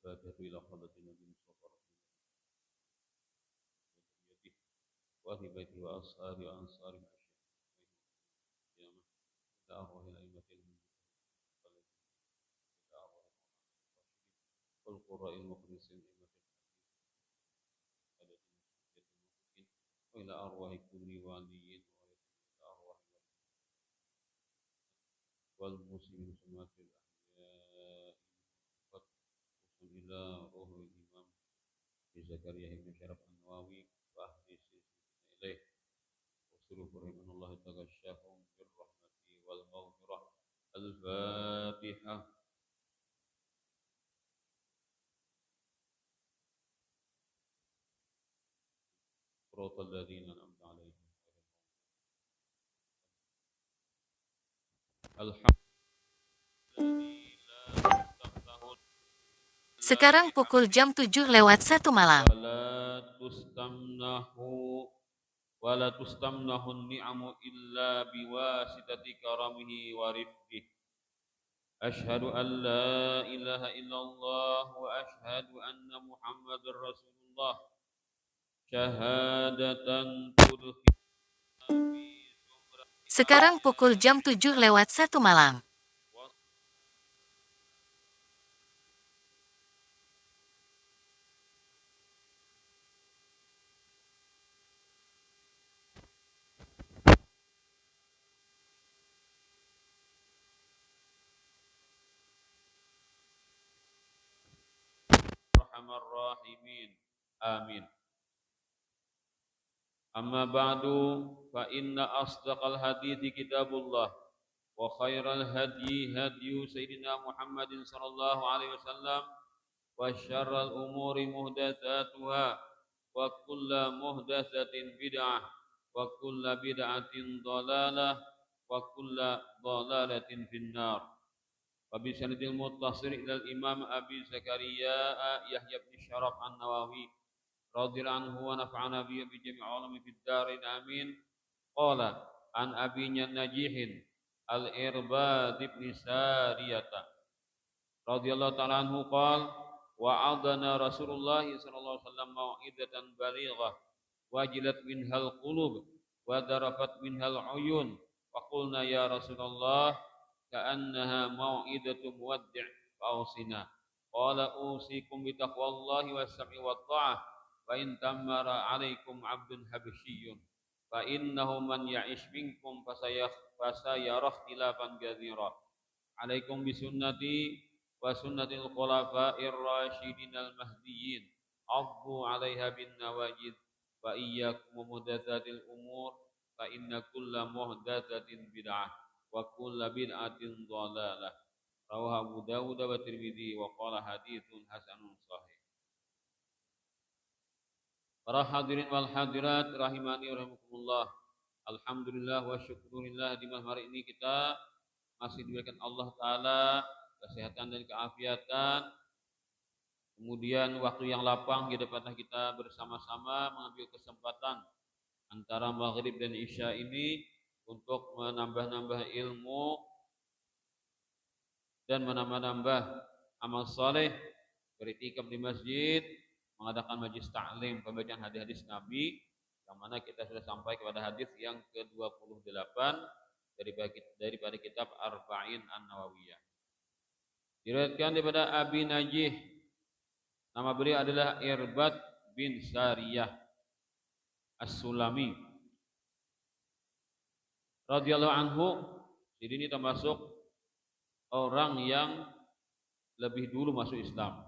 فاتحة إلى حضرة النبي صلى الله عليه وسلم وأهل بيته وأصحابه وأنصاره القيامة إلى أرواح الأئمة والقراء المخلصين وإلى أرواح كل والي وإلى أرواح والمسلمين سمات الأحياء إلى روح الإمام زكريا بن شرف النووي وأهل سلسلة إليه وصلوا رحمه الله تغشاهم بالرحمة والمغفرة. الفاتحة. صراط الذين أنعمت عليهم. الحمد Sekarang pukul jam 7:01 malam. ولا تستمنه النعم إلا بواسطة كرمه ورفقه. أشهد أن لا إله إلا الله وأشهد أن محمد رسول الله شهادة تدخل. Sekarang pukul jam 7:01 malam. أرحم الراحمين. آمين. أما بعد فإن أصدق الحديث كتاب الله وخير الهدي هدي سيدنا محمد صلى الله عليه وسلم وشر الأمور محدثاتها وكل محدثة بدعة وكل بدعة ضلالة وكل ضلالة في النار. وبسند المتصل إلى الإمام أبي زكريا يحيى بن شرف النووي رضي الله عنه ونفعنا به بجميع علوم في الدارين آمين. قال عن أبي نجيح الإرباد بن سارية رضي الله تعالى عنه قال وعظنا رسول الله صلى الله عليه وسلم موعظة بليغة وجلت منها القلوب وذرفت منها العيون فقلنا يا رسول الله كأنها موعظة مودع فأوصنا. قال أوصيكم بتقوى الله والسمع والطاعة وإن تمر عليكم عبد حبشي فإنه من يعش منكم فسيرى اختلافا كثيرا عليكم بسنتي وسنة الخلفاء الراشدين المهديين عضوا عليها بالنواجذ وإياكم ومحدثات الأمور فإن كل محدثة بدعة وكل بدعة ضلالة. رواه أبو داود والترمذي وقال حديث حسن صحيح. Para hadirin wal hadirat rahimani rahimakumullah. Alhamdulillah wa syukurillah di malam hari ini kita masih diberikan Allah Ta'ala kesehatan dan keafiatan. Kemudian waktu yang lapang di depan kita bersama-sama mengambil kesempatan antara maghrib dan isya ini untuk menambah-nambah ilmu dan menambah-nambah amal saleh, beriktikaf di masjid, mengadakan majlis ta'lim, pembacaan hadis-hadis Nabi, yang mana kita sudah sampai kepada hadis yang ke-28 daripada kitab Arba'in An-Nawawiyah. Diriwayatkan daripada Abi Najih, nama beliau adalah Irbad bin Sariyah As-Sulami radhiyallahu anhu. Jadi ini termasuk orang yang lebih dulu masuk Islam.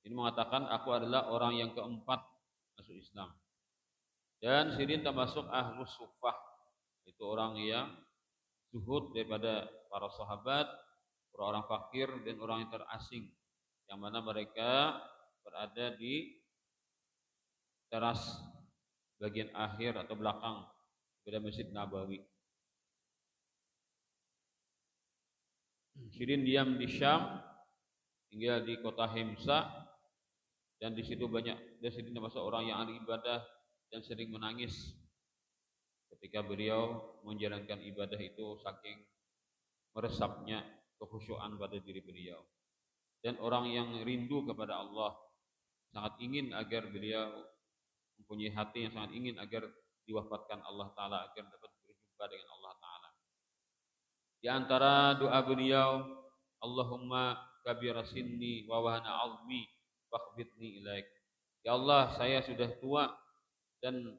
Ini mengatakan aku adalah orang yang keempat masuk Islam. Dan Sirin termasuk ahlus suffah, itu orang yang zuhud daripada para sahabat, orang fakir dan orang yang terasing, yang mana mereka berada di teras bagian akhir atau belakang pada Masjid Nabawi. Sirin diam di Syam, tinggal di kota Himsa, dan di situ banyak, dan Sirin termasuk orang yang ahli ibadah dan sering menangis ketika beliau menjalankan ibadah itu saking meresapnya kekhusyuan pada diri beliau. dan orang yang rindu kepada Allah, sangat ingin agar beliau mempunyai hati yang sangat ingin agar diwafatkan Allah Ta'ala, agar dapat berjumpa dengan Allah Ta'ala. Di antara doa beliau, Allahumma kabira sinni wa wahana azmi faqbidni ilaik. Ya Allah, saya sudah tua dan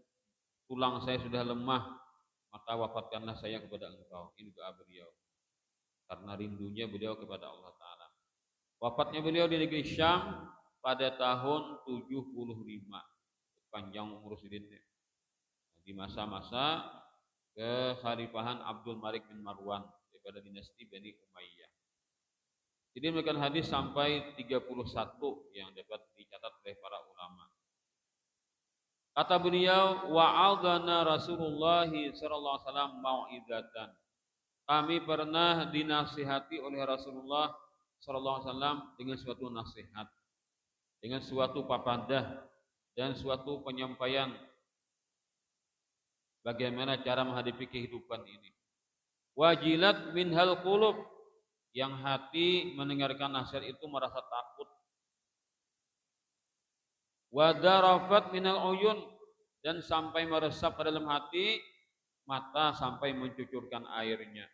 tulang saya sudah lemah, maka wafatkanlah saya kepada Engkau. Ini doa beliau karena rindunya beliau kepada Allah Ta'ala. Wafatnya beliau di negeri Syam pada tahun 75, panjang umur sedikit, di masa-masa kekhalifahan Abdul Malik bin Marwan daripada dinasti Bani Umayyah. Jadi demikian hadis sampai 31 yang dapat dicatat oleh para ulama. Kata beliau, wa'adana Rasulullah sallallahu alaihi wasallam mau'izatan. Kami pernah dinasihati oleh Rasulullah sallallahu alaihi wasallam dengan suatu nasihat, dengan suatu papadah dan suatu penyampaian bagaimana cara menghadapi kehidupan ini. Wajilat minhal qulub, yang hati mendengarkan nasihat itu merasa takut. Wadarafat minal uyun, dan sampai meresap ke dalam hati, mata sampai mencucurkan airnya.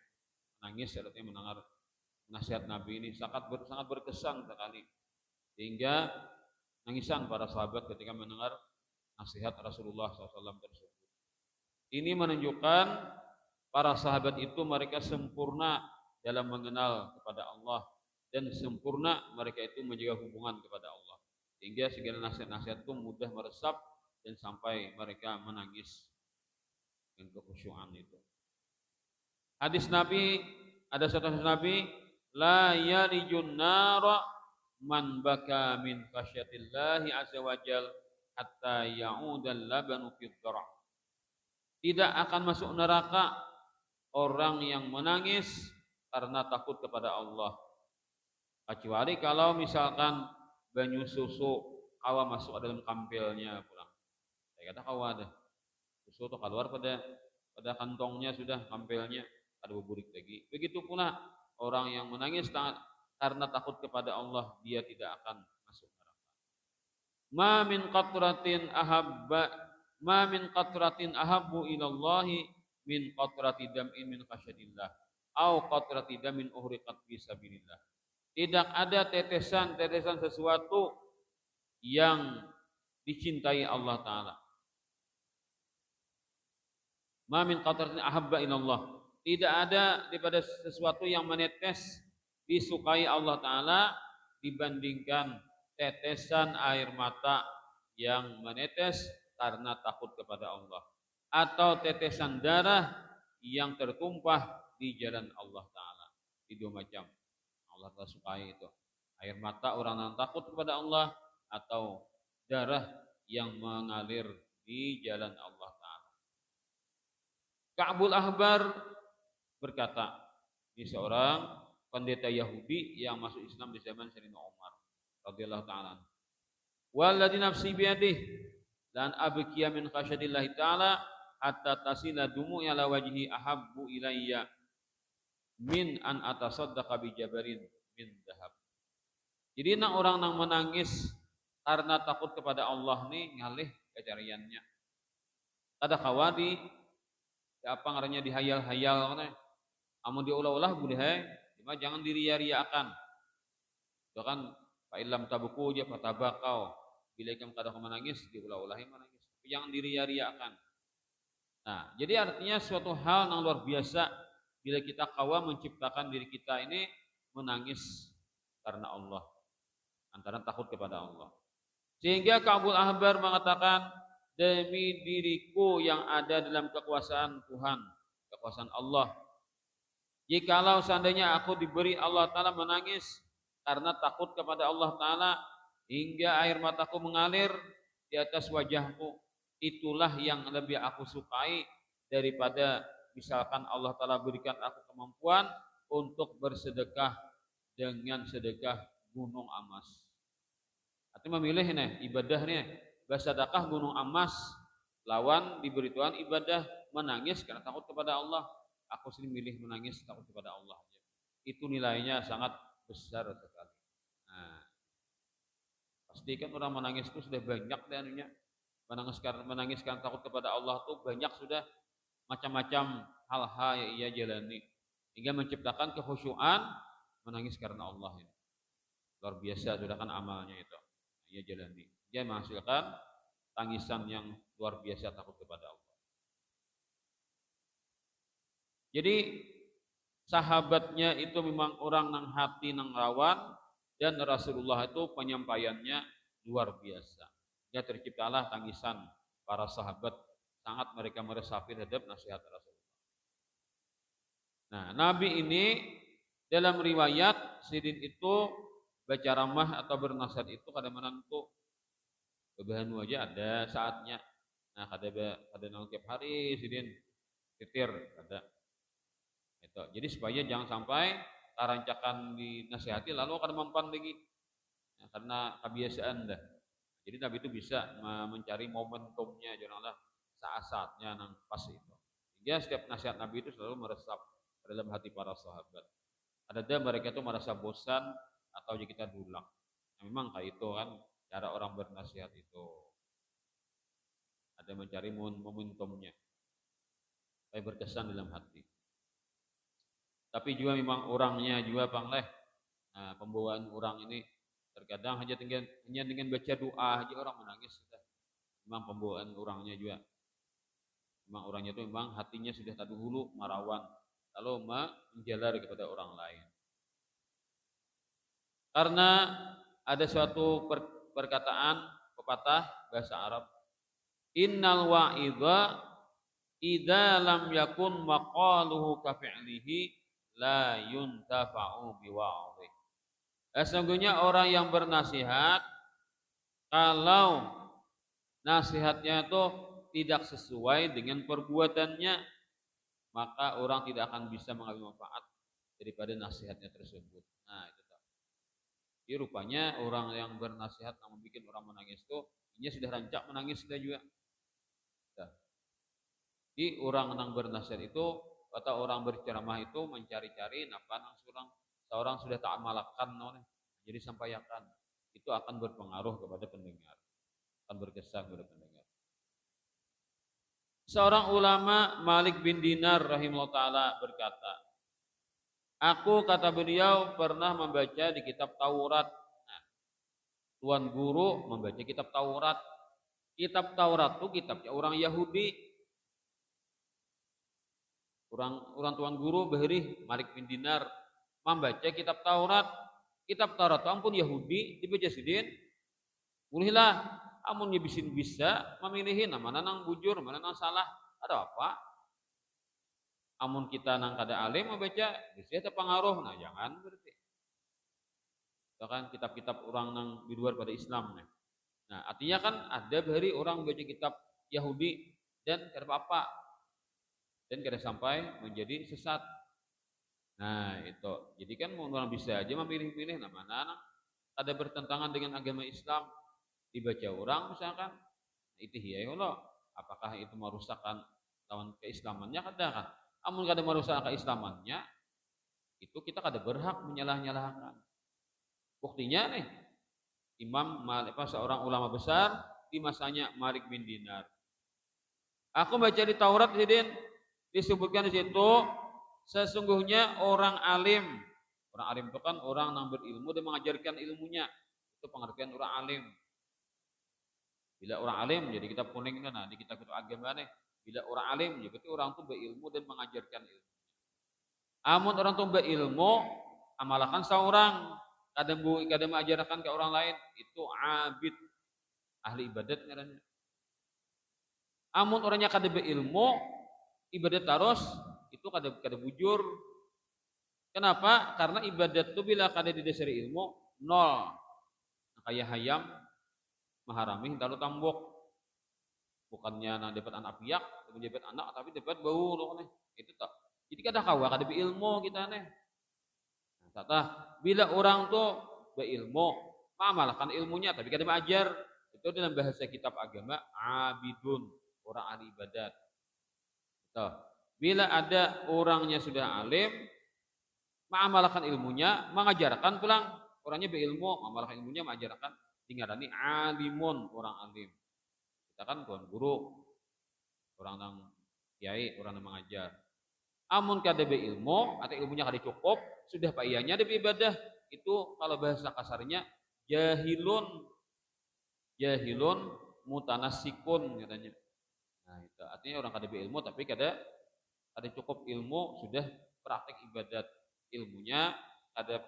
Nangis artinya mendengar nasihat Nabi ini sangat berkesan sekali, sehingga nangisan para sahabat ketika mendengar nasihat Rasulullah SAW tersebut. Ini menunjukkan para sahabat itu mereka sempurna dalam mengenal kepada Allah, dan sempurna mereka itu menjaga hubungan kepada Allah, sehingga segala nasihat-nasihat itu mudah meresap dan sampai mereka menangis dengan kekhusyuan itu. Hadis Nabi, ada satu hadis Nabi, la yalijun nara man baka min khasyatillahi azza wajal hatta ya'udal labanu fid dhara. Tidak akan masuk neraka orang yang menangis karena takut kepada Allah, kecuali kalau misalkan banyu susu kawa masuk dalam kampilnya pulang. Saya kata kawa ada susu itu keluar pada kantongnya sudah, kampilnya ada buburik lagi. Begitu pula orang yang menangis karena takut kepada Allah, dia tidak akan masuk neraka. Ma min qatratin ahabbu ilallahi min qatrati dam'in min khasyatillah au qatrati damin uhriqat fi sabilillah. Tidak ada tetesan sesuatu yang dicintai Allah Ta'ala. Ma min qatratin ahabba ilallah. Tidak ada daripada sesuatu yang menetes disukai Allah Ta'ala dibandingkan tetesan air mata yang menetes karena takut kepada Allah, atau tetesan darah yang tertumpah di jalan Allah Ta'ala. Itu dua macam Allah Ta'ala sukai itu, air mata orang yang takut kepada Allah atau darah yang mengalir di jalan Allah Ta'ala. Ka'bul Ahbar berkata, ini seorang pendeta Yahudi yang masuk Islam di zaman Sayyidina Umar radhiyallahu ta'ala. Walladzi nafsi biyadihi dan abkiya min khasyatillahi ta'ala hatta tasila dumu ala wajhi ahabbu ilayya min an atasaddaqa bi jabarin min dahab. Jadi nak orang nang menangis karena takut kepada Allah nih ngalih kecariannya. Ada kawadi apa ngarannya dihayal-hayal kana. Amun diulah-ulah boleh, cuma jangan diria-riakan. Itu kan fa illam tabuku ya fatabaqau. Bila kamu kada menangis diulah-ulahi menangis. Jangan diria-riakan. Nah, jadi artinya suatu hal yang luar biasa bila kita kawa menciptakan diri kita ini menangis karena Allah, antara takut kepada Allah. Sehingga Ka'bul Ahbar mengatakan, demi diriku yang ada dalam kekuasaan Tuhan, kekuasaan Allah, jikalau seandainya aku diberi Allah Ta'ala menangis karena takut kepada Allah Ta'ala hingga air mataku mengalir di atas wajahku, itulah yang lebih aku sukai daripada misalkan Allah Ta'ala berikan aku kemampuan untuk bersedekah dengan sedekah gunung emas. Artinya memilih nih ibadah nih, bersedekah gunung emas lawan diberi Tuhan ibadah menangis karena takut kepada Allah. Aku sendiri milih menangis takut kepada Allah. Itu nilainya sangat besar sekali. Nah, Pasti kan orang menangis itu sudah banyak dan anunya. Menangis karena takut kepada Allah tuh banyak sudah macam-macam hal-hal yang ia jalani hingga menciptakan kekhusyuan menangis karena Allah ini. Luar biasa sudah kan amalnya itu. Ia jalani. Dia menghasilkan tangisan yang luar biasa takut kepada Allah. Jadi sahabatnya itu memang orang nang hati nang rawan dan Rasulullah itu penyampaiannya luar biasa. Ya terciptalah tangisan para sahabat sangat mereka meresapi terhadap nasihat Rasulullah. Nah, Nabi ini dalam riwayat sidin itu baca ramah atau bernasihat itu kadang-kadang tuh kebahan aja ada saatnya. Nah, kada tiap hari sidin titir ada. Itu. Jadi supaya jangan sampai tarancakan dinasihati lalu akan mempan lagi. Ya, karena kebiasaan dah. Jadi Nabi itu bisa mencari momentumnya, janganlah saat-saatnya nang pas itu. Hingga setiap nasihat Nabi itu selalu meresap dalam hati para sahabat. Ada mereka itu merasa bosan atau kita dulang. Nah, memang kayak itu kan cara orang bernasihat itu. Ada mencari momentumnya supaya berkesan dalam hati. Tapi juga memang orangnya juga pangleh. Nah, pembawaan orang ini terkadang hanya dengan baca doa aja orang menangis sudah. Memang pembawaan orangnya juga. Memang orangnya itu memang hatinya sudah tadi hulu marawan lalu menjalar kepada orang lain. Karena ada suatu perkataan pepatah bahasa Arab, innal wa'idha idza lam yakun maqaluhu ka fi'lihi la yuntafa'u biwa'dhi. Sesungguhnya orang yang bernasihat kalau nasihatnya itu tidak sesuai dengan perbuatannya, maka orang tidak akan bisa mengambil manfaat daripada nasihatnya tersebut. Nah, itu. Jadi rupanya orang yang bernasihat yang membuat orang menangis itu, ini sudah rancak menangis sudah juga. Jadi orang yang bernasihat itu atau orang berceramah itu mencari-cari napa seorang sudah tak amalkan, jadi sampaikan itu akan berpengaruh kepada pendengar, akan berkesan kepada pendengar. Seorang ulama Malik bin Dinar rahimahullah ta'ala berkata, aku kata beliau pernah membaca di kitab Taurat. Nah, tuan guru membaca kitab Taurat. Kitab Taurat itu kitabnya orang Yahudi. Orang tuan guru Bahri Malik bin Dinar membaca kitab Taurat. Kitab Taurat itu ampun Yahudi dibaca sidin. Mulihlah amun nyebisin bisa memilihin mana nang bujur, mana nang salah. Ada apa? Amun kita nang kada alim membaca, bisa terpengaruh. Nah, jangan berarti. Bahkan kitab-kitab orang nang di luar pada Islam. Nah, artinya kan ada bahari orang membaca kitab Yahudi dan kada apa-apa. Dan kada sampai menjadi sesat. Nah, itu. Jadi kan orang bisa aja memilih-pilih mana nang ada bertentangan dengan agama Islam. Dibaca orang misalkan itu ya Allah, apakah itu merusakkan lawan keislamannya? Kada kan. Amun kada merusak keislamannya, itu kita kada berhak menyalah-nyalahkan. Buktinya nih, Imam Malik, seorang ulama besar di masanya Malik bin Dinar. Aku baca di Taurat disebutkan di situ sesungguhnya orang alim itu kan orang yang berilmu dan mengajarkan ilmunya. Itu pengertian orang alim. Bila orang alim jadi kita kuning nah di kitab agama nih. Bila orang alim jadi berarti orang itu berilmu dan mengajarkan ilmu. Amun orang itu berilmu amalkan seorang kadang mengajarkan ke orang lain itu abid ahli ibadat ngarannya. Amun orangnya kada berilmu ibadat terus itu kada bujur. Kenapa? Karena ibadat itu bila kada didasari ilmu nol. Kayak hayam maharami lalu tambok. Bukannya dapat anak piak, dapat anak tapi dapat bau loh nih. Itu tak. Jadi kada kawa kada berilmu kita nih. Nah, tata bila orang tuh berilmu, mengamalkan ilmunya tapi kada mengajar. Itu dalam bahasa kitab agama abidun, orang ahli ibadat. Tuh. Bila ada orangnya sudah alim, mengamalkan ilmunya, mengajarkan pulang orangnya berilmu, mengamalkan ilmunya, mengajarkan tinggalani alimun orang alim. Kita kan tuan guru, orang nang kiai, orang nang mengajar. Amun kada be ilmu atau ilmunya kada cukup, sudah pak ianya ada ibadah. Itu kalau bahasa kasarnya jahilun mutanasikun katanya. Nah, itu artinya orang kada be ilmu tapi kada cukup ilmu, sudah praktek ibadat. Ilmunya kada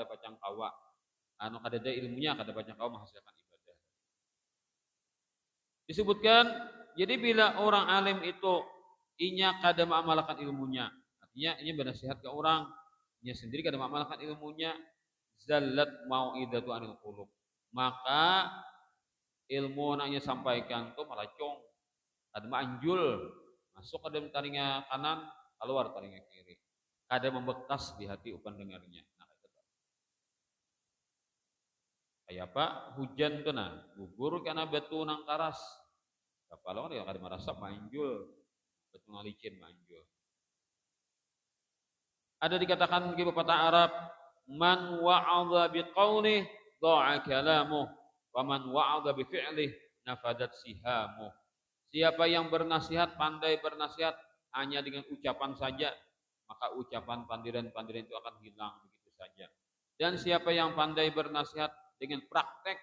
pacang kawa. Anu kada ada ilmunya kada pacang kawa menghasilkan ibadah. Disebutkan jadi bila orang alim itu inya kada mengamalkan ilmunya, artinya inya bernasihat ke orang, inya sendiri kada mengamalkan ilmunya, zallat mau'idatu anil qulub. Maka ilmu nanya sampaikan tuh melacong, kada manjul, masuk ke dalam taringa kanan, keluar taringa kiri. Kada membekas di hati upan dengarnya. Nah, kayak apa? Hujan tuh nah, gugur karena batu nang karas. Kapalong dia kada merasa manjul, batu ngalicin manjul. Ada dikatakan di pepatah Arab, man wa'adha biqaulih dha'a kalamuh, wa man wa'adha bi fi'lih nafadat sihamuh. Siapa yang bernasihat, pandai bernasihat hanya dengan ucapan saja, maka ucapan pandiran-pandiran itu akan hilang begitu saja. Dan siapa yang pandai bernasihat dengan praktek,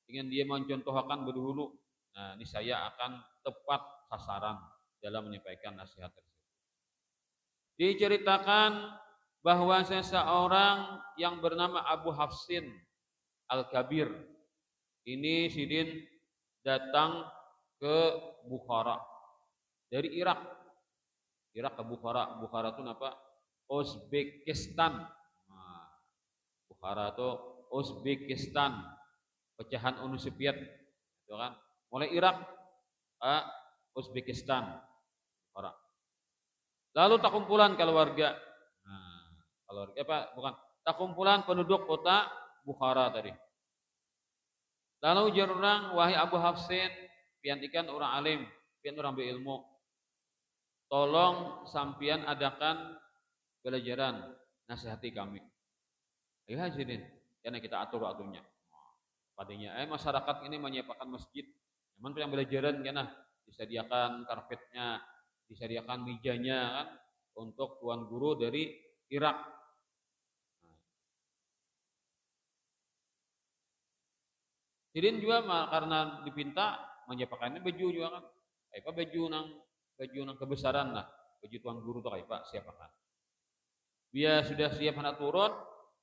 dengan dia mencontohkan berhulu, nah ini saya akan tepat sasaran dalam menyampaikan nasihat tersebut. Diceritakan bahwa seseorang yang bernama Abu Hafsin Al-Kabir ini sidin datang ke Bukhara dari Irak ke Bukhara. Bukhara itu apa? Uzbekistan. Nah, Bukhara itu Uzbekistan, pecahan Uni Soviet, itu kan. Mulai Irak ke Uzbekistan, Bukhara. Lalu takumpulan keluarga. Nah, keluarga apa? Bukan. Takumpulan penduduk kota Bukhara tadi. Lalu jarang wahai Abu Hafsin, piantikan orang alim, pian orang berilmu. Tolong sampian adakan pelajaran, nasihati kami. Ayo hadirin, karena kita aturnya. Padanya, masyarakat ini menyiapkan masjid. Cuman yang pelajaran karena disediakan karpetnya, disediakan mejanya kan untuk tuan guru dari Irak. Sidin juga karena dipinta menyiapkannya baju juga kan. Apa baju nang kebesaran lah, baju tuan guru tuh kayak Pak siapakan. Dia sudah siap anak turun,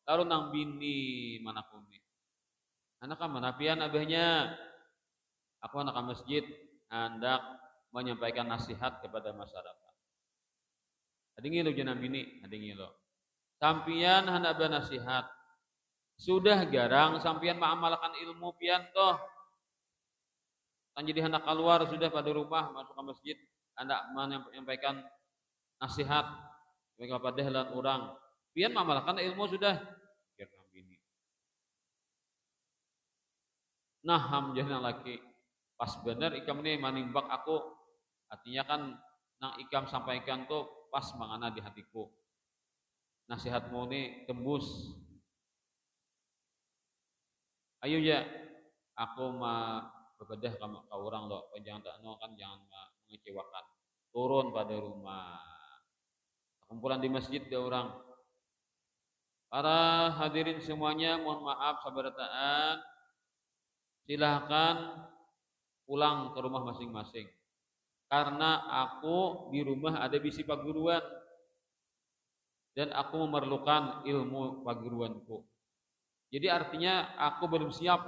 lalu nang bini mana kumi. Anak mana pian abahnya. Aku anak masjid hendak menyampaikan nasihat kepada masyarakat. Adingi lo jangan bini, adingi lo. Sampian hendak bernasihat. Sudah garang sampian mengamalkan ilmu pian toh. Kan jadi hendak keluar sudah pada rumah masuk ke masjid. Anda menyampaikan nasihat kepada helan orang. Pian mengamalkan ilmu sudah. Nah, hamjahna laki. Pas bener ikam ini manimbak aku. Artinya kan nang ikam sampaikan tuh pas mangana di hatiku. Nasihatmu ini tembus. Ayo ya, aku bebedah ke orang loh. Jangan tak kan jangan mengecewakan. Turun pada rumah. Kumpulan di masjid dia orang. Para hadirin semuanya, mohon maaf sabarataan. Silahkan pulang ke rumah masing-masing. Karena aku di rumah ada bisi paguruan. Dan aku memerlukan ilmu paguruanku. Jadi artinya aku belum siap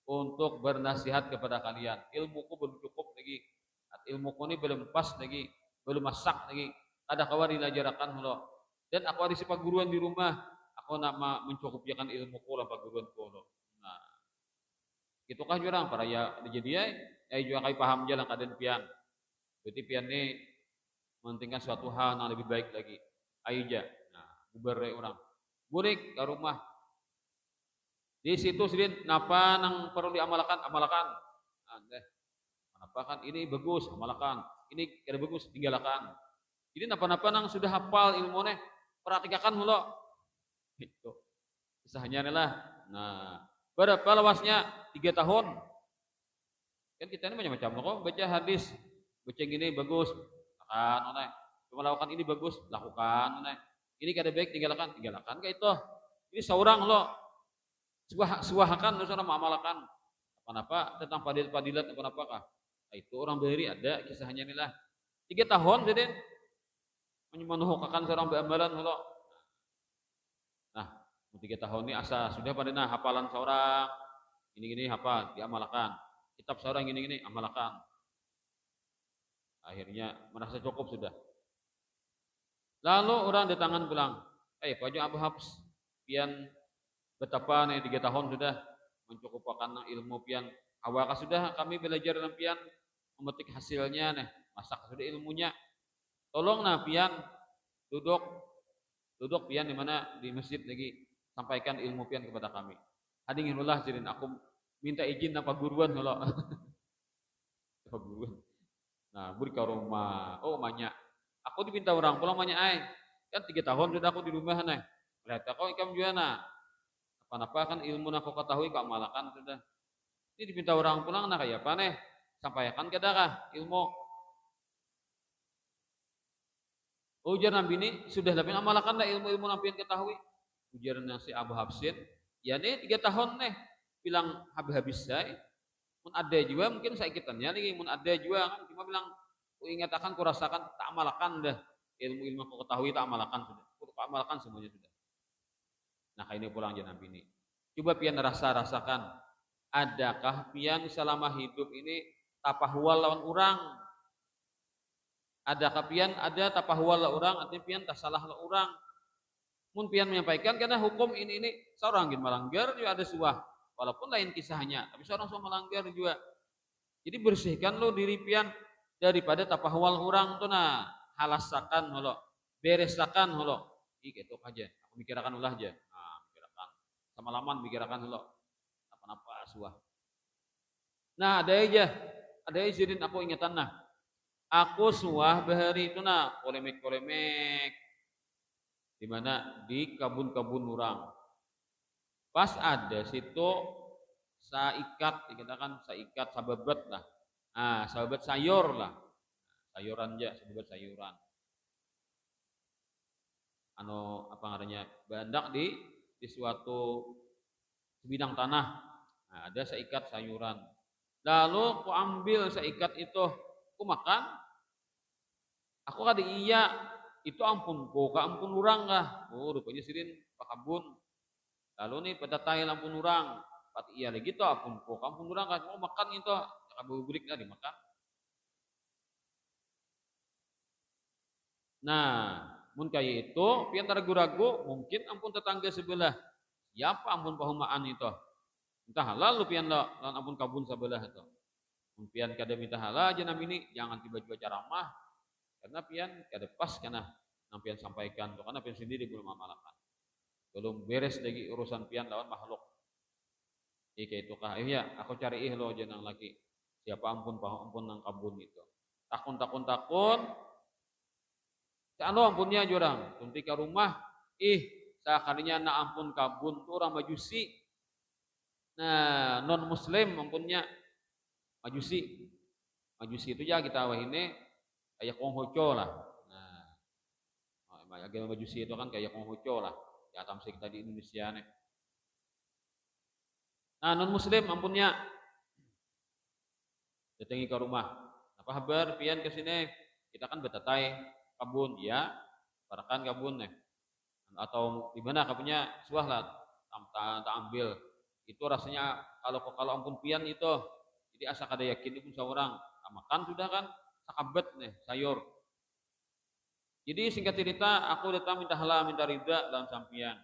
untuk bernasihat kepada kalian. Ilmuku belum cukup lagi. Ilmuku ini belum pas lagi. Belum masak lagi. Ada kawan dilajarakan lo. Dan aku ada si paguruan di rumah. Aku nama mencukupikan ilmuku lah paguruanku lo. Nah, gitu kah jurang para ya jadi ya juga kai paham jalan keadaan pian. Berarti pian ini mentingkan suatu hal yang lebih baik lagi. Ayo aja. Nah, bubar orang. Burik ke rumah. Di situ sidin napa nang perlu diamalkan amalkan. Napa kan ini bagus amalkan. Ini kada bagus tinggalkan. Jadi napa-napa nang sudah hafal ilmu nih perhatikan mulu. Gitu. Kisahnya adalah nah Berapa luasnya? 3 tahun. Kan kita ini macam-macam kok baca hadis, baca gini bagus, lakukan, onai. Cuma lakukan ini bagus, lakukan, onai. Ini kada baik, tinggalkan kayak itu. Ini seorang lo, suahakan, seorang mengamalkan. Apa tentang padilat apa-apakah? Nah, itu orang beri ada kisahnya inilah. 3 tahun jadi menuhukakan seorang beramalan lo. Nah, 3 tahun ini asa sudah pada hafalan seorang ini hafal diamalkan. Kitab seorang gini amalkan. Akhirnya merasa cukup sudah. Lalu orang di tangan pulang. Paju Abu Habs pian betapa nih 3 tahun sudah mencukupkan ilmu pian. Awalnya sudah kami belajar dengan pian memetik hasilnya nih. Masak sudah ilmunya. Tolong nah pian duduk pian di mana di masjid lagi sampaikan ilmu pian kepada kami. Hadinginullah jirin aku minta izin apa guruan kalau apa guruan. Nah, beri ke rumah. Oh, banyak. Aku diminta orang pulang banyak kan 3 tahun sudah aku di rumah nih. Lihat kau ikam juga nah. Apa-apa kan ilmu aku ketahui kau malakan sudah. Ini diminta orang pulang nah kayak apa nih? Sampaikan ke dakah ilmu. Ujar Nabi ini sudah tapi amalkan dah ilmu-ilmu Nabi yang ketahui. Ujar si Abu Habsin, ya nih 3 tahun nih bilang habis saya. Mun ada juga mungkin saya ikitannya lagi, mun ada juga kan cuma bilang ku ingat akan ku rasakan tak amalkan dah ilmu-ilmu aku ketahui tak amalkan sudah. Ku amalkan semuanya sudah. Nah kayak ini pulang aja Nabi ini. Coba pian rasakan adakah pian selama hidup ini tapahwal lawan orang? Adakah pian ada tapahwal lawan orang artinya pian tak salah lawan orang? Mun pian menyampaikan karena hukum ini seorang gin melanggar juga ada suah. Walaupun lain kisahnya, tapi seorang semua melanggar juga. Jadi bersihkan lo diri pian daripada tapahwal orang tuh nah halasakan holo, beresakan holo. Gitu aja. Aku mikirkan ulah aja. Nah, mikirkan. Sama laman mikirkan holo. Apa-apa suah. Nah, ada aja jirin aku ingatan nah. Aku suah bahari itu nah polemik di mana di kabun-kabun orang. Pas ada situ saikat, dikatakan saikat sababat lah. Ah, sababat sayur lah. Sayuran aja, sababat sayuran. Apa namanya? Bandak di suatu sebidang tanah. Nah, ada saikat sayuran. Lalu ku ambil saikat itu, ku makan. Aku kata iya, itu ampun ku, ampun urang kah? Oh, rupanya sirin pakabun. Lalu nih pada tayi lampun orang, pati iya lagi tuh ampun orang kan mau makan itu, kabubrik dah dimakan. Nah, mun kayak itu, pian ragu-ragu, mungkin ampun tetangga sebelah, siapa ampun pahumaan itu, entah halal lu pian lo, lan ampun kabun sebelah itu. Mun pian kada minta halal aja nabi ini, jangan tiba-tiba ceramah, karena pian kada pas karena nampian sampaikan, karena pian sendiri belum amalkan. Belum beres lagi urusan pian lawan makhluk. Ika itu kah? Iya, aku cari lo jenang lagi. Siapa ampun nang kabun itu. Takun. Sano ampunnya jurang. Tunti ke rumah. Sakalinya na ampun kabun tuh orang majusi. Nah, non muslim ampunnya majusi. Majusi itu ya kita wahine kayak konghoco lah. Nah, agama majusi itu kan kayak konghoco lah. Ya tamsik tadi Indonesia nih. Nah non muslim ampunnya datangi ke rumah. Apa kabar pian ke sini? Kita kan betatai kabun ya, parakan kabun nih. Atau di mana kabunnya suah lah, tak ambil. Itu rasanya kalau ampun pian itu, jadi asa kada yakin pun seorang. Makan sudah kan sakabet nih sayur. Jadi singkat cerita, aku datang minta halal, minta ridha dalam sampian.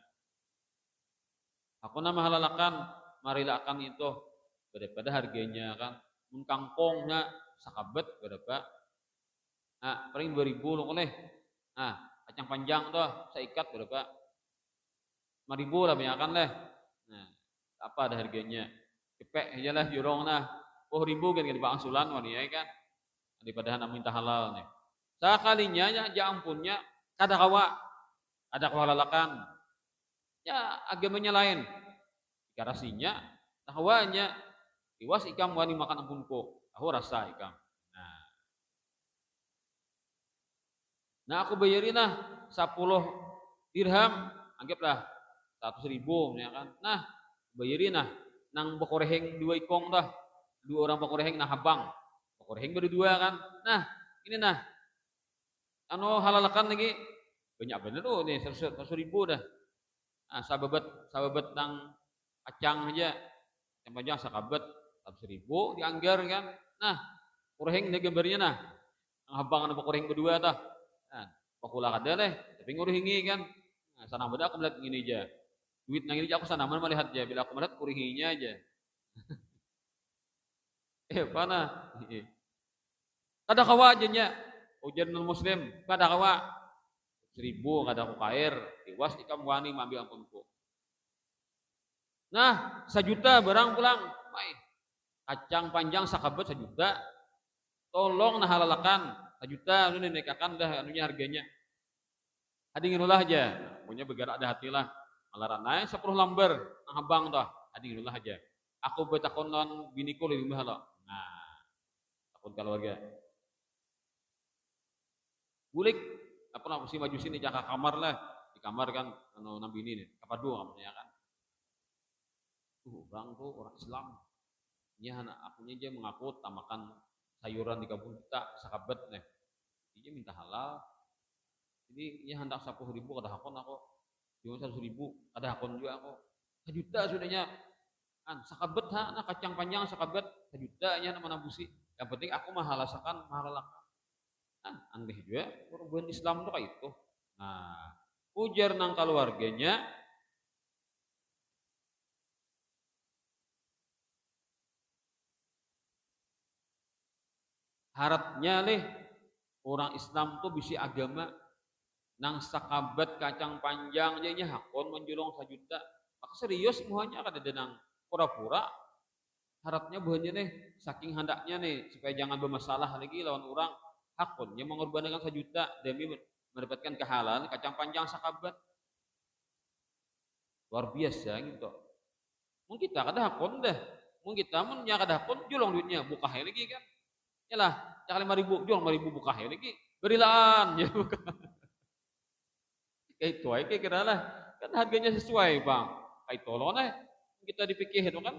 Aku nama halalakan, marilakan itu daripada harganya kan. Kangkongnya sakabet berapa? Nah, paling 2000 loh oleh. Nah, kacang panjang tuh saya ikat berapa? 5.000 lah banyakan lah. Nah, apa ada harganya? Cepek aja lah jurong nah. 10.000 kan di angsulan wanita kan. Daripada nak minta halal nih. Sekalinya ya ampunnya kada kawa ada kewalalakan. Ya agamanya lain. Karasinya Tahwanya iwas ikam wani makan ampunku. Aku rasa ikam. Nah aku bayarin lah 10 dirham, anggaplah 100.000 ya kan. Nah bayarin lah nang bokoreheng 2 ikong dah, 2 orang bokoreheng nah habang, bokoreheng berdua kan. Nah ini nah, halalakan lagi banyak bener tuh nih 100.000 dah. Nah sahabat nang kacang aja, yang panjang sakabat 100.000 dianggar kan. Nah koreheng dia gambarnya nah, habang nang bokoreheng berdua dah. Nah, pakula kada leh, tapi nguruhingi kan. Nah, sana beda aku melihat gini aja. Duit nang ini aku sana mana melihat aja. Bila aku melihat kuringinya aja. Pana. Kada kawa aja nya. Ujian non muslim, kada kawa. 1.000 kada aku kair. Iwas ikam wani mambil ampunku. Nah, 1 juta barang pulang. Mai. Kacang panjang sakabat 1 juta. Tolong nah halalakan. 1 juta ini dinaikkan dah anunya harganya. Adi ngirulah aja, punya bergerak ada hatilah. Malaran naik 10 lamber, nang habang dah. Adi ngirulah aja. Aku betakon non biniku lebih mahal. Nah, takon keluarga. Bulik apa nak si maju sini jaga kamar lah. Di kamar kan anu nang bini nih. Kapadu namanya kan. Orang tuh orang Islam. Nya anak akunya aja mengaku tamakan sayuran 30 juta sakabat nih. Dia minta halal. Jadi ya hendak 10.000 kada hakon aku. Cuma 100.000 kada hakon juga aku. 1 juta sudahnya. Kan sakabat ha nah kacang panjang sakabat 1 juta nya nama nabusi. Yang penting aku mahalasakan mahalalakan. Kan aneh juga orang Islam tuh kayak itu. Nah, ujar nang keluarganya harapnya leh orang Islam tuh bisi agama nang sakabat kacang panjang nya hakon menjulong 1 juta. Maka serius semuanya kada ada nang pura-pura harapnya bahannya nih saking hendaknya nih supaya jangan bermasalah lagi lawan orang hakonnya mengorbankan 1 juta demi mendapatkan kehalalan kacang panjang sakabat. Luar biasa gitu. Mungkin kita kada hakon dah. Mungkin kita mun nya kada hakon julong duitnya buka lagi kan. Yalah, cak 5.000 julong 5.000 buka lagi. Berilaan ya buka. Kayak itu aja kira lah. Kan harganya sesuai bang. Kayak tolong lah. Kita dipikir itu kan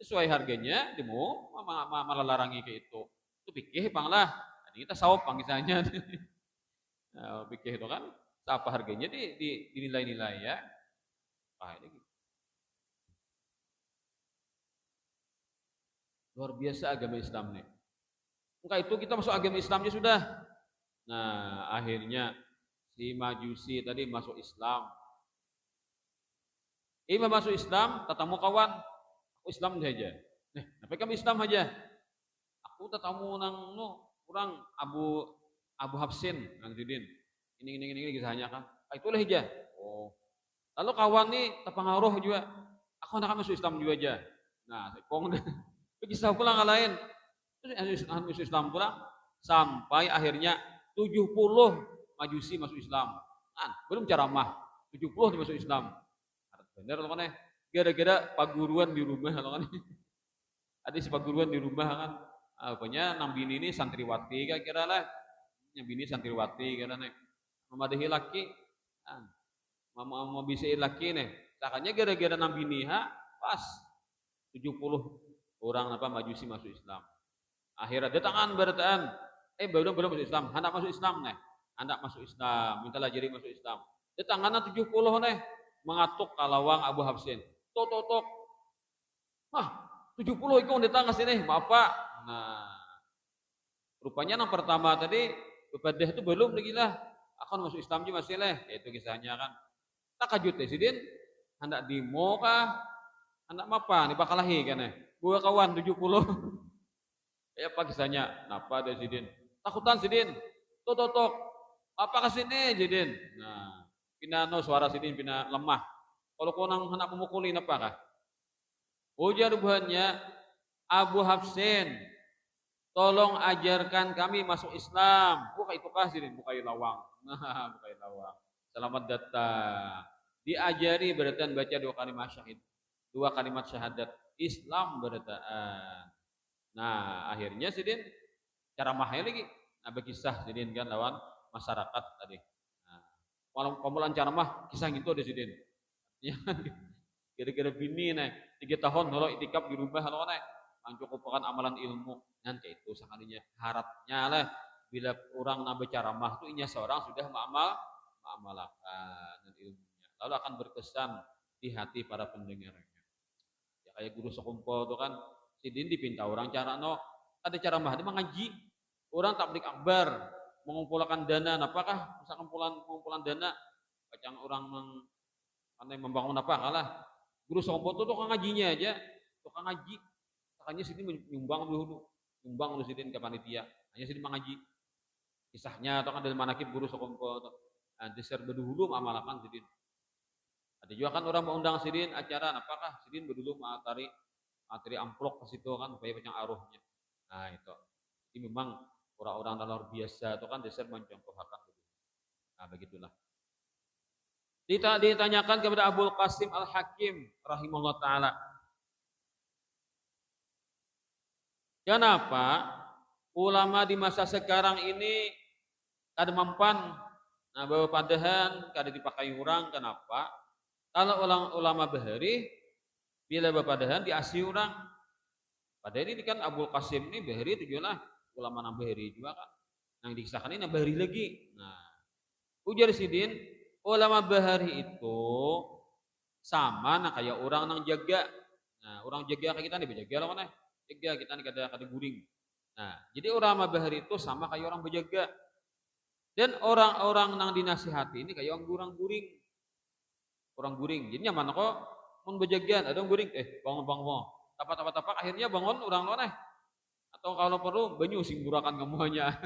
sesuai harganya. Demo malah larangi kayak itu. Itu pikir bang lah. Jadi kita sawap bang misalnya. Nah, pikir itu kan. Apa harganya dinilai-nilai ya. Ini gitu. Luar biasa agama Islam nih. Maka itu kita masuk agama Islamnya sudah. Nah akhirnya si Majusi tadi masuk Islam. Imam masuk Islam, tatamu kawan, aku Islam saja. Tapi kami Islam aja. Aku tatamu nang kurang Abu Hafsin nang Judin. Ini kisahnya kan. Itulah aja. Oh. Lalu kawan nih terpengaruh juga. Aku nak masuk Islam juga aja. Nah, sekong kisah pula nggak lain. Terus masuk Islam pula sampai akhirnya 70 Majusi masuk Islam. Kan belum ceramah 70 masuk Islam. Bener loh kan gara-gara paguruan di rumah loh kan. Ada si paguruan di rumah kan. Pokoknya nang bini ini santriwati kira lah. Yang bini santriwati kira nih. Memadahi laki kan. Mau bisa laki nih. Takanya gara-gara nang bini pas 70 orang apa Majusi masuk Islam. Akhirnya datangan berataan. Belum masuk Islam. Hendak masuk Islam nih. Hendak masuk Islam. Mintalah jadi masuk Islam. Datangan 70 nih. Mengatuk kalawang Abu Hafsin. Tok. 70 ikon datang ke sini. Maaf Pak. Nah. Rupanya yang pertama tadi bepadah itu belum lagi lah. Akan masuk Islam juga masih lah. Itu kisahnya kan. Tak kajut deh sidin. Hendak demo kah? Hendak apa? Ini bakalahi kan ya. Gua kawan 70. Ya apa kisahnya? Napa deh sidin? Takutan sidin. Tok. Apa kesini sidin? Nah. Pinano suara sidin pina lemah. Kalau kau nang hendak memukulin apa kah? Ujar buhannya Abu Hafsin, tolong ajarkan kami masuk Islam. Buka itu kah sidin? Bukai lawang. Nah, bukai lawang. Selamat datang. Diajari berarti baca 2 kalimat syahid. 2 kalimat syahadat. Islam berataan. Nah, akhirnya sidin ceramahnya lagi. Nah, berkisah sidin kan lawan masyarakat tadi. Nah, kalau pemulaan ceramah kisah gitu ada sidin. Ya, kira-kira bini nih 3 tahun kalau itikaf di rumah kalau nih mencukupkan amalan ilmu nanti itu sekalinya harapnya lah bila orang nambah ceramah tuh inya seorang sudah mengamalkan ilmunya lalu akan berkesan di hati para pendengarnya. Ya kayak guru sekumpul tuh kan sidin dipinta orang cara no ada ceramah dia mengaji orang tablik akbar mengumpulkan dana apakah misalkan pengumpulan dana bacaan orang membangun apa kalah guru sekumpul tuh tukang ngajinya aja tukang ngaji makanya sini nyumbang dulu nyumbang dulu sidin ke panitia hanya sini mengaji kisahnya atau kan dari manakib guru sekumpul deser berdulu amalakan sidin ada juga kan orang mengundang sidin acara apakah sidin berdulu materi amplop ke situ kan supaya banyak aruhnya. Nah itu ini memang orang-orang luar biasa itu kan deser mencontohkan. Nah begitulah. Ditanyakan kepada Abul Qasim Al-Hakim rahimahullah taala. Kenapa ulama di masa sekarang ini kada mempan nah bahwa padahan kada dipakai orang kenapa? Kalau ulama bahari bila bapadahan diasi orang. Padahal ini kan Abul Qasim ini bahari tujuanlah ulama nang bahari juga kan. Yang dikisahkan ini bahari lagi. Nah, ujar sidin ulama bahari itu sama nah kayak orang nang jaga. Nah, orang jaga kayak kita nih berjaga lah mana? Jaga kita nih kada guring. Nah, jadi ulama bahari itu sama kayak orang berjaga. Dan orang-orang nang dinasihati ini kayak orang guring. Orang guring. Jadi nyaman kok mun bejagian ada orang guring bangun. Tapak akhirnya bangun orang lain atau kalau perlu banyu simburakan semuanya.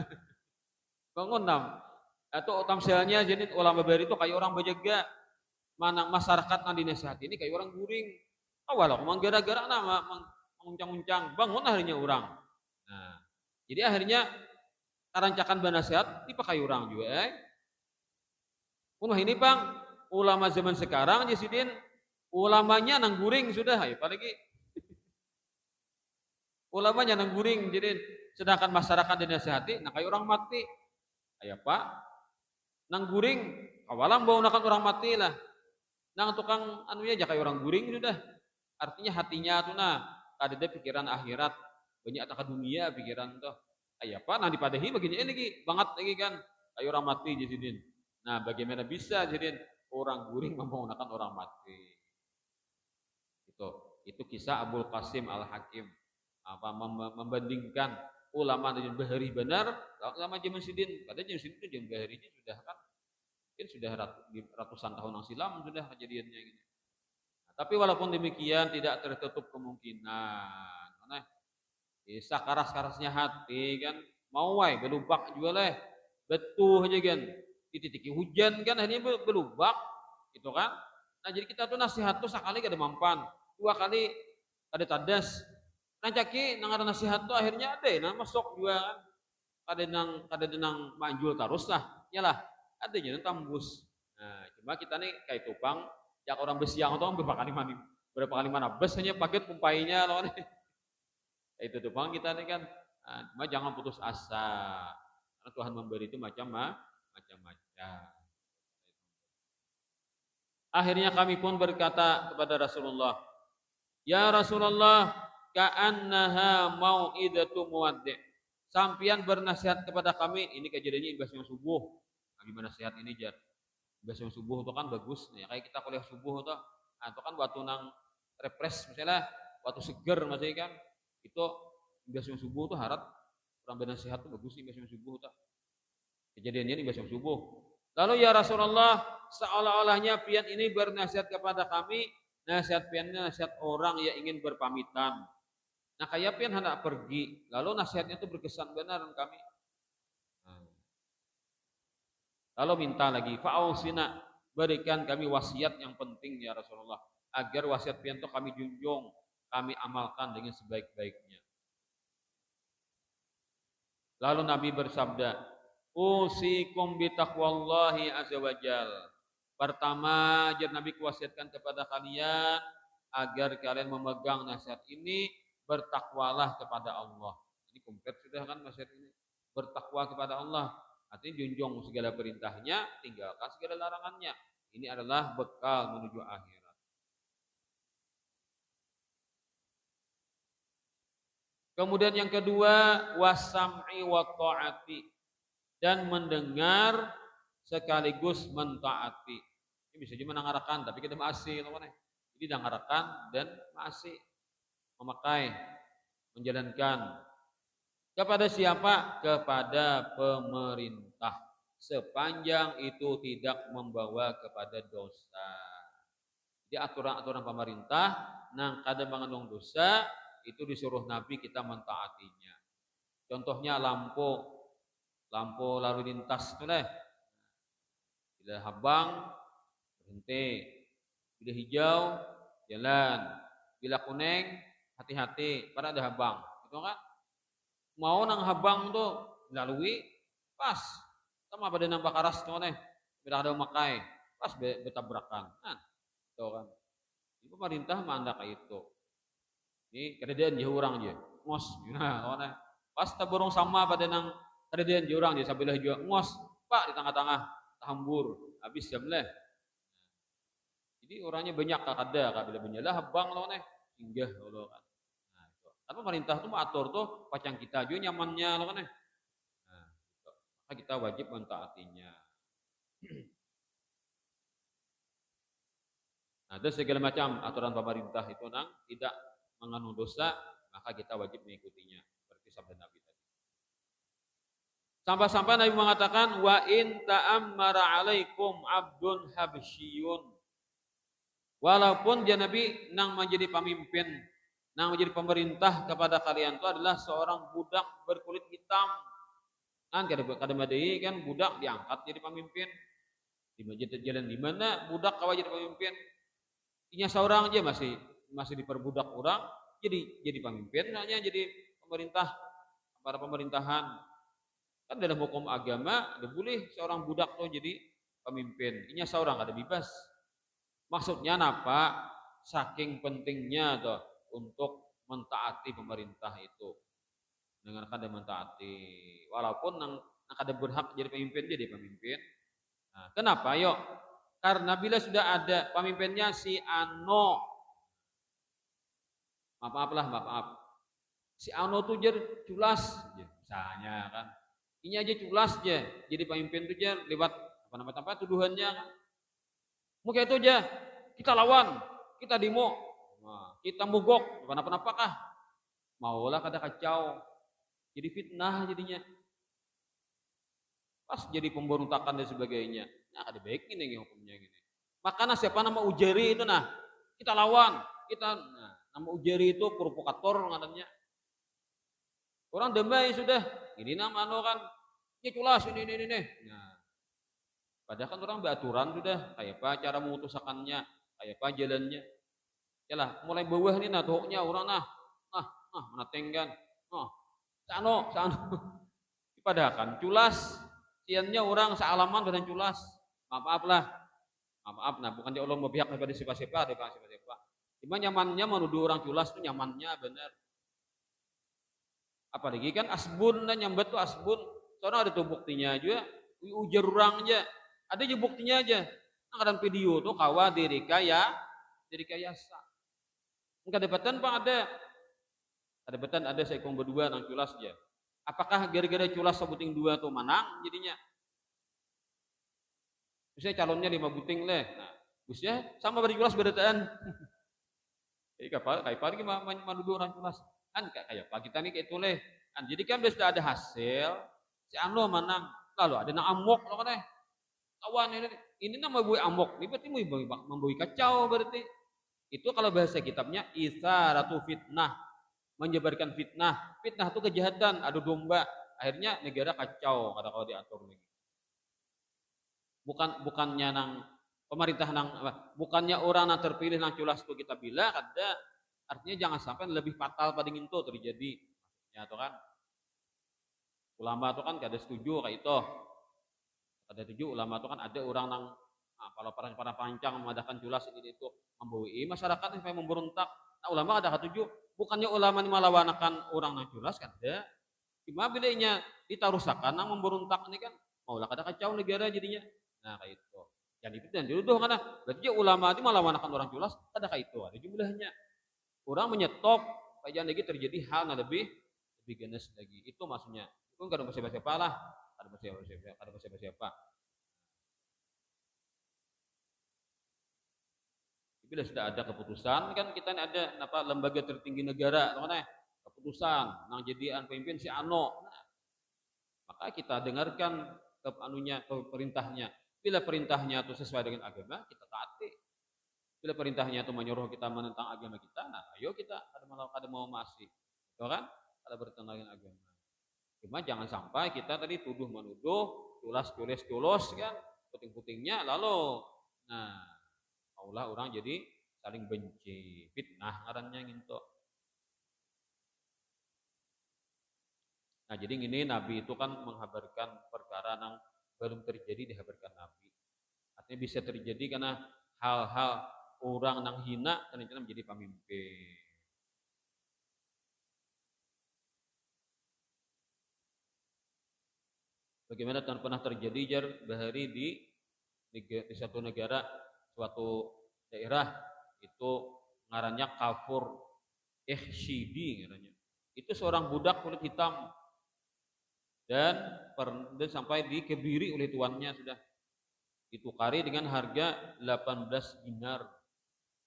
Bangun nam. Atau tamsilnya jadi ulama bahari itu kayak orang bejaga. Mana masyarakat nang dinasihati ini kayak orang guring. Awal memang gara-gara nama menguncang-uncang bangun akhirnya orang. Nah, jadi akhirnya karancakan banasihat dipakai orang juga. Mun ini Bang, ulama zaman sekarang Jasidin ulamanya nang guring sudah ya apalagi ulamanya nang guring jadi sedangkan masyarakat dinasihati nah kayak orang mati aya Pak nang guring awalan baunakan orang mati lah nang tukang anunya aja kayak orang guring sudah artinya hatinya tuh nah kada ada pikiran akhirat banyak tak dunia pikiran tuh aya Pak nah dipadahi begini lagi banget lagi kan kayak orang mati Jasidin. Nah bagaimana bisa Jasidin orang guring menggunakan orang mati. Itu kisah Abul Qasim Al-Hakim apa membandingkan ulama dengan bahari benar sama zaman sidin. Pada zaman sidin itu zaman baharinya sudah kan mungkin sudah ratusan tahun yang silam sudah kejadiannya gitu. Nah, tapi walaupun demikian tidak tertutup kemungkinan. Nah, bisa karas-karasnya hati kan mau wae belubak juga leh. Betuh aja kan. Dititiki hujan kan akhirnya belubak gitu kan. Nah jadi kita tuh nasihat tuh sekali kada mampan 2 kali ada tadas nancaki nang ada nasihat tuh akhirnya ada nah masuk juga kan kada denang manjul terus lah yalah ada jadi tambus. Nah cuma kita nih kayak tupang jak orang besiang tuh berapa kali mana bes hanya paket pumpainya loh nih itu tupang kita nih kan nah, cuma jangan putus asa karena Tuhan memberi itu macam-macam. Akhirnya kami pun berkata kepada Rasulullah, "Ya Rasulullah, ka'annaha mau'idatu muwaddi'." Sampian bernasihat kepada kami, ini kejadiannya ibas yang subuh. Nah, gimana nasihat ini jar? Ibas yang subuh itu kan bagus, ya kayak kita kuliah subuh tuh. Nah, itu kan waktu nang refresh misalnya waktu seger masih kan. Itu ibas yang subuh tuh harap orang bernasihat tuh bagus ibas yang subuh tuh. Kejadiannya ibas yang subuh. Lalu ya Rasulullah, seolah-olahnya pian ini bernasihat kepada kami, nasihat piannya nasihat orang yang ingin berpamitan. Nah kayak pian hendak pergi, lalu nasihatnya itu berkesan benar kami. Lalu minta lagi, fa'ausina, berikan kami wasiat yang penting ya Rasulullah, agar wasiat pian itu kami junjung, kami amalkan dengan sebaik-baiknya. Lalu Nabi bersabda, usikum bitaqwallahi azza wajal. Pertama, jar Nabi kuwasiatkan kepada kalian agar kalian memegang nasihat ini, bertakwalah kepada Allah. Ini komplit sudah kan nasihat ini. Bertakwa kepada Allah, artinya junjung segala perintahnya, tinggalkan segala larangannya. Ini adalah bekal menuju akhirat. Kemudian yang kedua, wasam'i wa ta'ati, dan mendengar sekaligus mentaati. Ini bisa juga mendengarkan tapi kita masih jadi dengarkan dan masih memakai, menjalankan. Kepada siapa? Kepada pemerintah, sepanjang itu tidak membawa kepada dosa. Jadi aturan-aturan pemerintah nang kada mengandung dosa itu disuruh Nabi kita mentaatinya. Contohnya lampu lalu lintas itu deh. Bila habang berhenti, bila hijau jalan, bila kuning hati-hati pada ada habang, itu kan? Mau nang habang tuh lalui pas sama pada nang bakaras tuh nih, bila ada makai pas bertabrakan, kan? Tuh kan? Ini pemerintah mandak itu. Ini kerjaan dia orang aja, ngos, nah, pas taburung sama pada nang kerjaan dia orang aja sambil juga ngos, pak di tengah-tengah hambur, habis jam leh. Jadi orangnya banyak kada bila benyalah habang lo nih, singgah lo kan. Nah, itu. Kan pemerintah tuh mengatur tuh pacang kita juga nyamannya lo kan nih. Nah, itu. Maka kita wajib mentaatinya. Nah, ada segala macam aturan pemerintah itu nang tidak mengandung dosa, maka kita wajib mengikutinya. Seperti sabda Nabi tadi. Sampai-sampai Nabi mengatakan wa in ta'ammara 'alaikum 'abdun habsyiyun. Walaupun dia Nabi nang menjadi pemimpin, nang menjadi pemerintah kepada kalian itu adalah seorang budak berkulit hitam. Kan kada madai kan budak diangkat jadi pemimpin. Di masjid jalan di mana budak kawa jadi pemimpin. Inya seorang aja masih diperbudak orang jadi pemimpin, hanya jadi pemerintah para pemerintahan. Kan dalam hukum agama ada boleh seorang budak tuh jadi pemimpin. Inya seorang ada bebas. Maksudnya apa? Saking pentingnya tuh untuk mentaati pemerintah itu. Dengan kada mentaati, walaupun nang kada berhak jadi pemimpin jadi pemimpin. Nah, kenapa? Yuk, karena bila sudah ada pemimpinnya si Ano, maaf. Si Ano tuh jadi culas, misalnya kan. Ini aja culas aja, jadi pemimpin tuh aja lewat apa tuduhannya kan. Mungkin itu aja, kita lawan, kita demo, kita mogok, kenapa-napakah? Maulah kada kacau, jadi fitnah jadinya. Pas jadi pemberontakan dan sebagainya, nah kada baik ini hukumnya gini. Makanya siapa nama Ujari itu nah, kita lawan, nama Ujari itu provokator ngadanya. Orang damai sudah, ini nama kan, ini culas ini. Nah, padahal kan orang beraturan sudah, kayak apa cara memutusakannya, kayak apa jalannya. Yalah, mulai bawah nih nah tuhuknya orang menatengkan. Sano. Padahal kan culas, siannya orang sealaman dengan culas. Maaf nah bukan dia Allah memihak kepada siapa-siapa. Cuma nyamannya menuduh orang culas itu nyamannya benar. Apalagi kan asbun dan nyambat tuh asbun. Soalnya ada tuh buktinya aja, ujar orang aja. Ada aja buktinya aja. Nah, video tuh kawa diri kaya sa. Enggak dapatan Pak ada. Dapatan ada seekong berdua nang culas aja. Apakah gara-gara culas sebuting dua tuh menang jadinya? Misalnya calonnya 5 buting leh. Nah, busnya sama beri culas berataan. Jadi kayak lagi menuduh orang culas. Kan kayak apa kita nih kayak itu leh. Kan jadi kan sudah ada hasil, si Ano menang. Lalu ada nang amok loh kan kawan ini nama buih amok. Ini berarti membuih kacau berarti. Itu kalau bahasa kitabnya isaratu fitnah, menyebarkan fitnah. Fitnah itu kejahatan, adu domba. Akhirnya negara kacau kalau diatur lagi. Bukannya nang pemerintah bukannya orang nang terpilih nang culas itu kita bila ada. Artinya jangan sampai lebih fatal pada itu terjadi. Ya tuh kan. Ulama itu kan kada setuju kayak itu. Kada setuju ulama itu kan ada orang nang Nah, kalau para pancang mengadakan julas ini itu membawi masyarakat sampai memberontak. Nah, ulama ada tujuh, bukannya ulama ini malawanakan orang nang julas kan ada. Cuma bedanya ditarusakan nang memberontak ini kan maulah kada kacau negara jadinya. Nah, kayak itu. Dan itu dan dituduh karena berarti ulama itu malawanakan orang julas kada kayak itu. Ada jumlahnya. Orang menyetop supaya lagi terjadi hal yang lebih ganas lagi. Itu maksudnya. Itu kada siapa-siapa lah. Kada siapa-siapa. Bila sudah ada keputusan kan kita ini ada apa lembaga tertinggi negara mana keputusan nang jadian pemimpin si ano nah, maka kita dengarkan ke anunya ke perintahnya bila perintahnya itu sesuai dengan agama kita taati bila perintahnya itu menyuruh kita menentang agama kita nah ayo kita ada mau masih itu kan ada bertentangan dengan agama cuma jangan sampai kita tadi tuduh menuduh tulas kan puting-putingnya lalu nah Allah orang jadi saling benci fitnah ngarannya gitu. Nah jadi ini Nabi itu kan menghabarkan perkara yang belum terjadi dihabarkan Nabi. Artinya bisa terjadi karena hal-hal orang yang hina ternyata menjadi pemimpin. Bagaimana kan pernah terjadi jar bahari di satu negara suatu daerah itu ngarannya Kafur Ikhshidi ngarannya. Itu seorang budak kulit hitam dan sampai dikebiri oleh tuannya sudah ditukari dengan harga 18 dinar.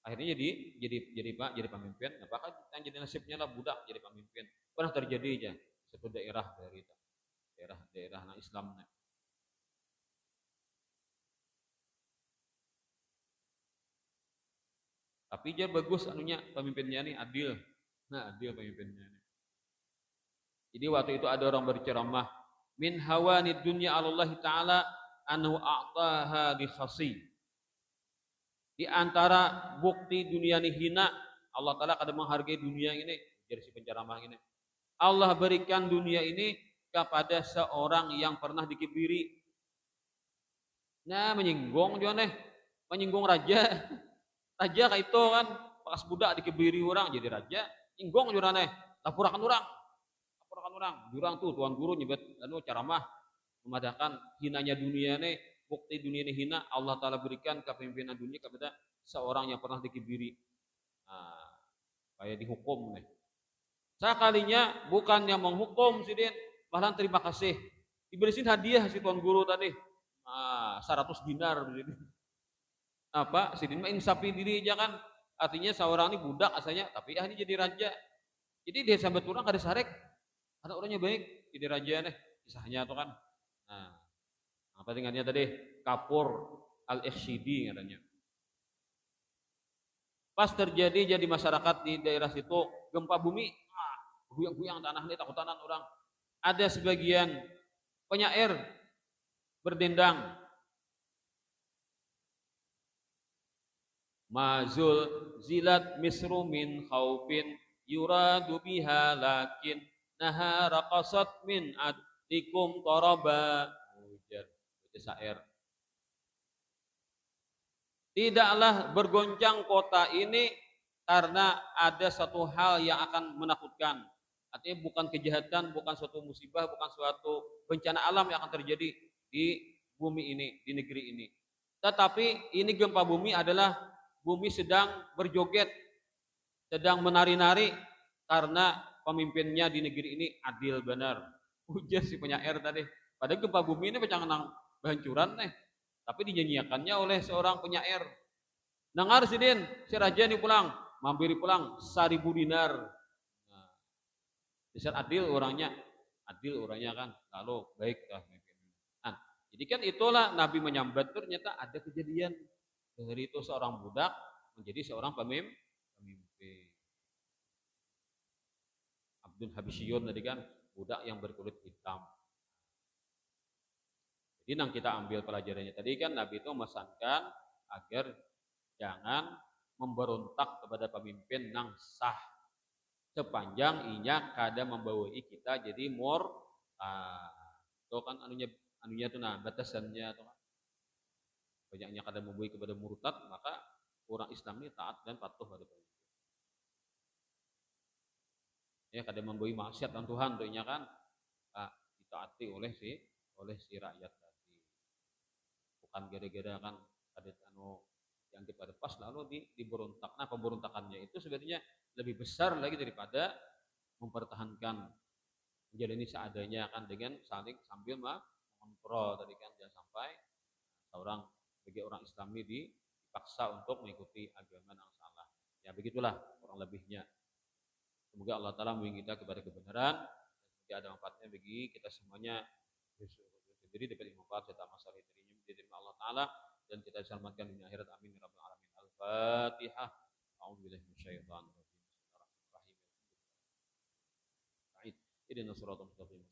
Akhirnya jadi pemimpin. Apakah yang jadi nasibnya lah budak jadi pemimpin. Pernah terjadi aja satu daerah dari daerah Islam. Tapi dia bagus anunya pemimpinnya nih adil. Nah, adil pemimpinnya nih. Jadi waktu itu ada orang berceramah, min hawanid dunya Allah taala anhu a'taha li khasi. Di antara bukti dunia ini hina, Allah taala kadang menghargai dunia ini, jadi si penceramah ini. Allah berikan dunia ini kepada seorang yang pernah dikibiri. Nah, menyinggung juga nih, menyinggung raja. Raja kayak itu kan pas budak dikebiri orang jadi raja inggong jurang nih laporakan orang jurang tuh tuan guru nyebut anu ceramah memadahkan hinanya dunia nih bukti dunia ini hina Allah taala berikan kepemimpinan dunia kepada seorang yang pernah dikebiri nah, kayak dihukum nih sekalinya bukannya menghukum sidin malah terima kasih diberisin hadiah si tuan guru tadi 100 dinar begitu apa sidin mah insafi diri aja kan artinya seorang ini budak asalnya tapi ini jadi raja jadi dia sambat orang kada sarek ada orangnya baik jadi raja nih kisahnya tuh kan nah apa tinggalnya tadi Kafur al-Ikhshidi katanya pas terjadi jadi masyarakat di daerah situ gempa bumi guyang-guyang tanah ini takutan orang ada sebagian penyair berdendang mazul zilat misru min khaufin yuradu biha lakin nahara qasat min adikum taraba ujar itu syair tidaklah bergoncang kota ini karena ada satu hal yang akan menakutkan artinya bukan kejahatan bukan suatu musibah bukan suatu bencana alam yang akan terjadi di bumi ini di negeri ini tetapi ini gempa bumi adalah bumi sedang berjoget, sedang menari-nari karena pemimpinnya di negeri ini adil benar. Ujar si penyair tadi. Pada gempa bumi ini pecangan kehancuran nih, tapi dinyanyiakannya oleh seorang penyair. Dengar sidin, si raja ini pulang, mampiri pulang 1000 dinar. Nah, adil orangnya kan, lalu baik lah. Nah, jadi kan itulah Nabi menyambat ternyata ada kejadian. Dari itu seorang budak menjadi seorang pemimpin. Abdul Habisyun tadi kan budak yang berkulit hitam. Jadi yang kita ambil pelajarannya tadi kan Nabi itu memesankan agar jangan memberontak kepada pemimpin yang sah sepanjang inya kada membawai kita jadi itu kan anunya tuh nah batasannya tuh banyaknya kada membawa kepada murtad, maka orang Islam ini taat dan patuh pada perintah. Ya, kada membawa maksiat dan Tuhan tentunya kan ditaati oleh si rakyat tadi. Bukan gara-gara kan ada yang kita pas lalu diberontak. Nah, pemberontakannya itu sebenarnya lebih besar lagi daripada mempertahankan menjalani seadanya kan dengan saling sambil mengontrol tadi kan, jangan sampai seorang bagi orang Islam ini dipaksa untuk mengikuti agama yang salah. Ya begitulah kurang lebihnya. Semoga Allah Ta'ala membimbing kita kepada kebenaran dan semoga ada manfaatnya bagi kita semuanya sendiri dapat manfaat serta masalah dirinya diterima Allah Ta'ala dan kita selamatkan dunia akhirat. Amin ya rabbal alamin. Al-Fatihah. A'udzubillahi minasyaitonir rajim. Bismillahirrahmanirrahim. Ihdinas siratal mustaqim.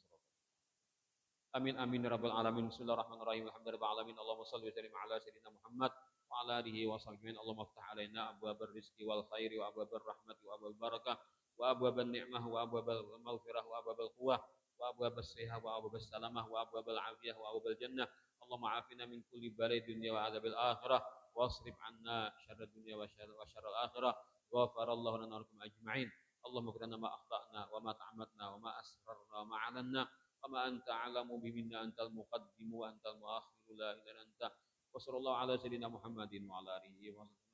Amin amin ya rabbal alamin. Bismillahirrahmanirrahim. Alhamdulillahirabbil alamin. Allahumma shalli wa sallim ala sayyidina Muhammad wa ala alihi wa sahbihi. Allahumma iftah alaina abwabar rizqi wal khairi wa abwabar rahmati wa abwabal barakah wa abwabal ni'mah wa abwabal maghfirah wa abwabal quwwah wa abwabas sihah wa abwabas salamah wa abwabal afiyah wa abwabal jannah. Allahumma afina min kulli balai dunya wa adzabil akhirah wasrif anna syarrad dunya wa syarral akhirah. Ghafarallahu lana wa lakum ajma'in. Allahumma qina ma akhtana wa ma ta'amadna wa ma asrarna wa ma 'alanna وما أنت أعلم بمنا أنت المقدم وأنت المؤخر لا إله إلا أنت وصلى الله على سيدنا محمد وعلى آله وصحبه